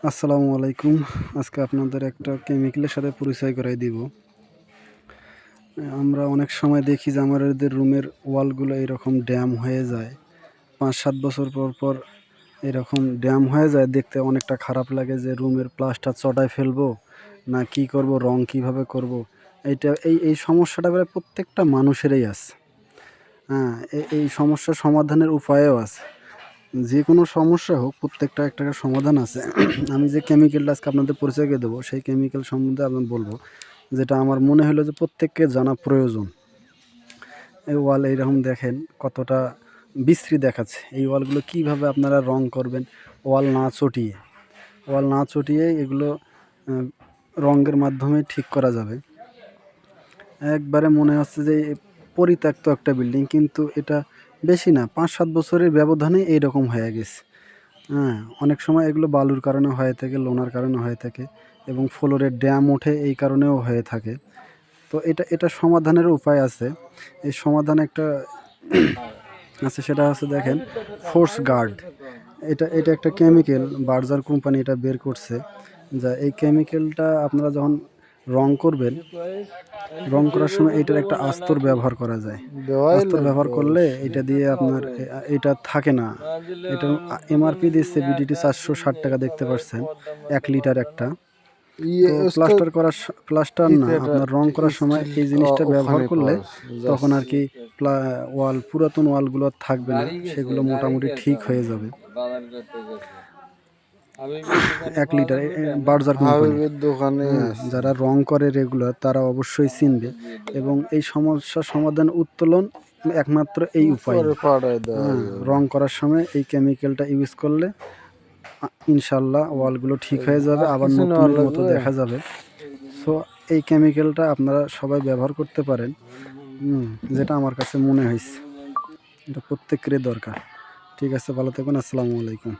আসসালামু আলাইকুম। আজকে আপনাদের একটা কেমিক্যালের সাথে পরিচয় করাই দিব। আমরা অনেক সময় দেখি যে আমাদের রুমের ওয়ালগুলো এরকম ড্যাম হয়ে যায়। ৫-৭ বছর পর পর এরকম ড্যাম হয়ে যায়, দেখতে অনেকটা খারাপ লাগে যে রুমের প্লাস্টার চটায় ফেলবো না কি করব, রং কিভাবে করব। এই সমস্যাটা প্রায় প্রত্যেকটা মানুষেরই আছে। হ্যাঁ, এই সমস্যার সমাধানের উপায়ও আছে। যে কোনো সমস্যা হোক, প্রত্যেকটা একটা সমাধান আছে। আমি যে কেমিক্যালটা আজকে আপনাদের পরিচয় করে দেবো, সেই কেমিক্যাল সম্বন্ধে আমি বলবো, যেটা আমার মনে হলো যে প্রত্যেককে জানা প্রয়োজন। এই ওয়াল এইরকম দেখেন কতটা বিশ্রী দেখাচ্ছে। এই ওয়ালগুলো কিভাবে আপনারা রং করবেন ওয়াল না চটিয়ে এগুলো রঙের মাধ্যমে ঠিক করা যাবে। একবারে মনে হচ্ছে যে পরিত্যক্ত একটা বিল্ডিং, কিন্তু এটা বেশি না, ৫-৭ বছরের ব্যবধানে এইরকম হয়ে গেছে। হ্যাঁ, অনেক সময় এগুলো বালুর কারণে হয়ে থাকে, লোনার কারণে হয়ে থাকে, এবং ফ্লোরের ড্যাম ওঠে এই কারণেও হয়ে থাকে। তো এটা সমাধানের উপায় আছে। এই সমাধান একটা আছে, সেটা হচ্ছে দেখেন, ফোর্স গার্ড। এটা একটা কেমিক্যাল, বার্জার কোম্পানি এটা বের করছে। যা এই কেমিক্যালটা আপনারা যখন রং করবেন, রং করার সময় এটার একটা আস্তর ব্যবহার করা যায়। আস্তর ব্যবহার করলে এটা দিয়ে আপনার এটা থাকে না। এটা এমআরপি দিচ্ছে বিডিটি ৪৬০ টাকা, দেখতে পাচ্ছেন ১ লিটার একটা। তো প্লাস্টার না, আপনার রং করার সময় এই জিনিসটা ব্যবহার করলে তখন আর কি পুরাতন ওয়ালগুলো থাকবে না, সেগুলো মোটামুটি ঠিক হয়ে যাবে। ১ লিটার বার্জার কোম্পানি। যারা রং করে রেগুলার তারা অবশ্যই চিনবে, এবং এই সমস্যার সমাধান উত্তোলন একমাত্র এই উপায়। রং করার সময় এই কেমিক্যালটা ইউজ করলে ইনশাল্লাহ ওয়ালগুলো ঠিক হয়ে যাবে, আবার নতুনের মতো দেখা যাবে। সো এই কেমিক্যালটা আপনারা সবাই ব্যবহার করতে পারেন, যেটা আমার কাছে মনে হয়েছে এটা প্রত্যেকেরই দরকার। ঠিক আছে, ভালো থাকুন। আসসালামু আলাইকুম।